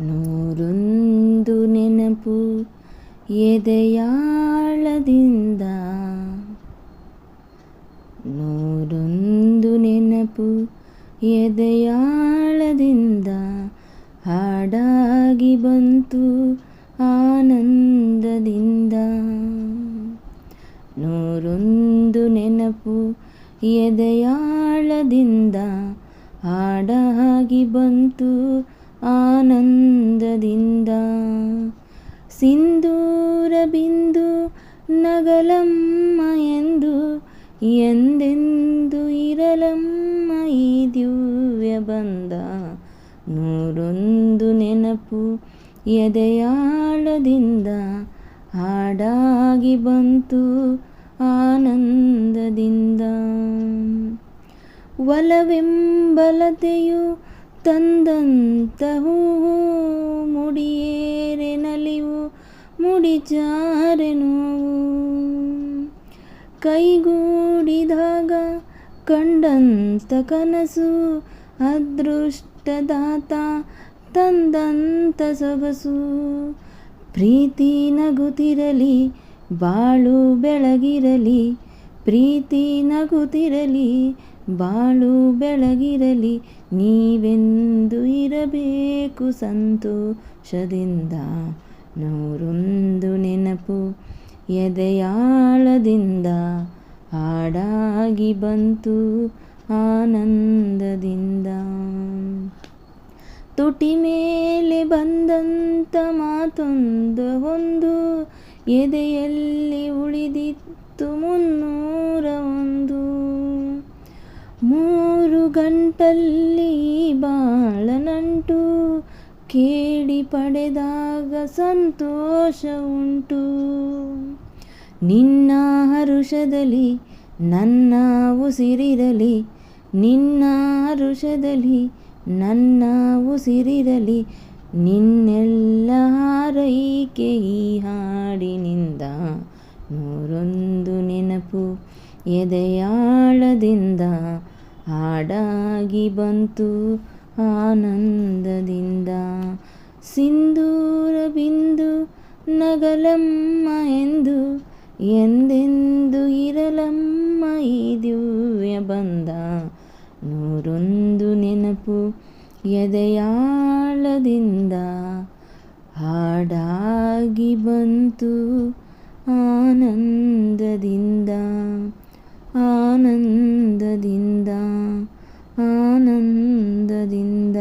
ನೂರೊಂದು ನೆನಪು ಎದೆಯಾಳದಿಂದ, ನೂರೊಂದು ನೆನಪು ಎದೆಯಾಳದಿಂದ ಹಾಡಾಗಿ ಬಂತು ಆನಂದದಿಂದ. ನೂರೊಂದು ನೆನಪು ಎದೆಯಾಳದಿಂದ ಹಾಡಾಗಿ ಬಂತು ಆನಂದದಿಂದ. ಸಿಂಧೂರ ಬಿಂದು ನಗಲಮ್ಮ ಎಂದು ಎಂದೆಂದು ಇರಲಮ್ಮ ಈ ದಿವ್ಯ ಬಂದ. ನೂರೊಂದು ನೆನಪು ಎದೆಯಾಳದಿಂದ ಹಾಡಾಗಿ ಬಂತು ಆನಂದದಿಂದ. ಒಲವೆಂಬಲತೆಯು ತಂದಂತ ಹೂವು, ಮುಡಿಯೇರೆ ನಲಿವು ಮುಡಿಚಾರೆ ನೋವು. ಕೈಗೂಡಿದಾಗ ಕಂಡಂತ ಕನಸು, ಅದೃಷ್ಟದಾತ ತಂದಂತ ಸೊಗಸು. ಪ್ರೀತಿ ನಗುತ್ತಿರಲಿ ಬಾಳು ಬೆಳಗಿರಲಿ, ಪ್ರೀತಿ ನಗುತ್ತಿರಲಿ ಬಾಳು ಬೆಳಗಿರಲಿ. ನೀವೆಂದು ಇರಬೇಕು ಸಂತೋಷದಿಂದ. ನೂರೊಂದು ನೆನಪು ಎದೆಯಾಳದಿಂದ ಹಾಡಾಗಿ ಬಂತು ಆನಂದದಿಂದ. ತುಟಿ ಮೇಲೆ ಬಂದಂತ ಮಾತೊಂದು ಒಂದು, ಎದೆಯಲ್ಲಿ ಉಳಿದಿತ್ತು 301. 3 ಗಂಟಲ್ಲಿ ಬಾಳ ನಂಟು, ಕೇಳಿ ಪಡೆದಾಗ ಸಂತೋಷ ಉಂಟು. ನಿನ್ನ ಹರುಷದಲ್ಲಿ ನನ್ನ ಉಸಿರಿರಲಿ, ನಿನ್ನ ಹರುಷದಲ್ಲಿ ನನ್ನ ಉಸಿರಿರಲಿ. ನಿನ್ನೆಲ್ಲ ಹಾರೈಕೆ ಈ ಹಾಡಿನಿಂದ. ನೂರೊಂದು ನೆನಪು ಎದೆಯಾಳದಿಂದ ಹಾಡಾಗಿ ಬಂತು ಆನಂದದಿಂದ. ಸಿಂಧೂರ ಬಿಂದು ನಗಲಮ್ಮ ಎಂದು ಎಂದೆಂದು ಇರಲಮ್ಮ ಈ ದಿವ್ಯ ಬಂದ. ನೂರೊಂದು ನೆನಪು ಎದೆಯಾಳದಿಂದ ಹಾಡಾಗಿ ಬಂತು ಆನಂದದಿಂದ, ಆನಂದದಿಂದ, ಆನಂದದಿಂದ.